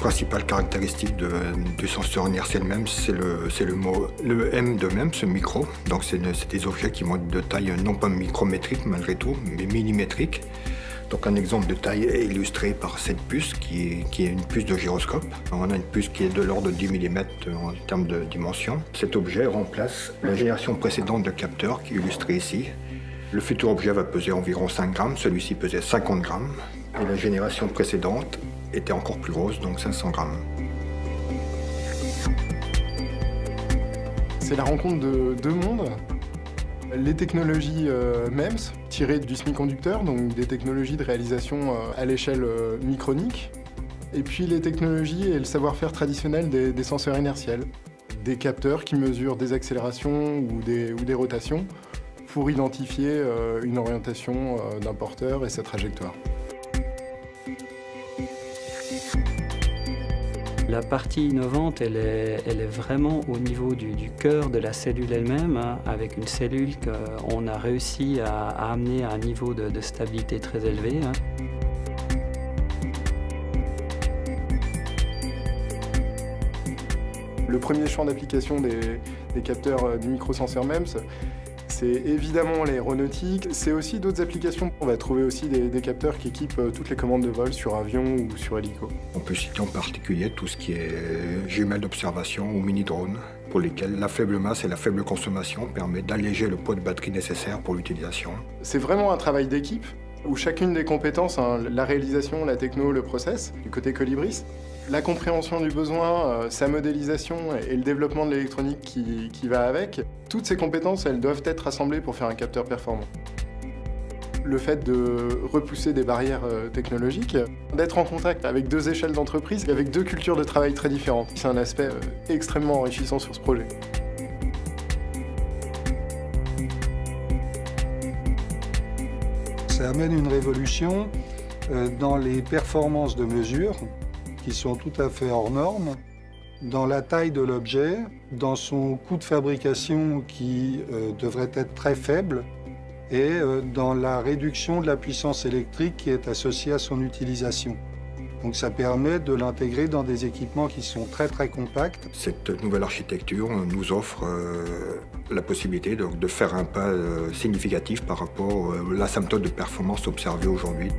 principale caractéristique du senseur inertiel MEMS, c'est le M de MEMS, ce micro. Donc c'est des objets qui vont être de taille non pas micrométrique malgré tout, mais millimétrique. Donc un exemple de taille est illustré par cette puce qui est une puce de gyroscope. On a une puce qui est de l'ordre de 10 mm en termes de dimension. Cet objet remplace la génération précédente de capteurs qui est illustrée ici. Le futur objet va peser environ 5 grammes, celui-ci pesait 50 grammes. Et la génération précédente était encore plus grosse, donc 500 grammes. C'est la rencontre de deux mondes. Les technologies MEMS, tirées du semi-conducteur, donc des technologies de réalisation à l'échelle micronique, et puis les technologies et le savoir-faire traditionnel des senseurs inertiels, des capteurs qui mesurent des accélérations ou des rotations pour identifier une orientation d'un porteur et sa trajectoire. La partie innovante, elle est vraiment au niveau du cœur de la cellule elle-même, hein, avec une cellule qu'on a réussi à amener à un niveau de stabilité très élevé. Hein. Le premier champ d'application des capteurs du microsenseur MEMS, c'est évidemment l'aéronautique, c'est aussi d'autres applications. On va trouver aussi des capteurs qui équipent toutes les commandes de vol sur avion ou sur hélico. On peut citer en particulier tout ce qui est jumelles d'observation ou mini-drones, pour lesquels la faible masse et la faible consommation permettent d'alléger le poids de batterie nécessaire pour l'utilisation. C'est vraiment un travail d'équipe, où chacune des compétences, hein, la réalisation, la techno, le process, du côté Colibris, la compréhension du besoin, sa modélisation et le développement de l'électronique qui va avec, toutes ces compétences, elles doivent être rassemblées pour faire un capteur performant. Le fait de repousser des barrières technologiques, d'être en contact avec deux échelles d'entreprise, avec deux cultures de travail très différentes, c'est un aspect extrêmement enrichissant sur ce projet. Ça amène une révolution dans les performances de mesure, qui sont tout à fait hors normes, dans la taille de l'objet, dans son coût de fabrication qui devrait être très faible, et dans la réduction de la puissance électrique qui est associée à son utilisation. Donc ça permet de l'intégrer dans des équipements qui sont très compacts. Cette nouvelle architecture nous offre la possibilité de faire un pas significatif par rapport à l'asymptote de performance observée aujourd'hui.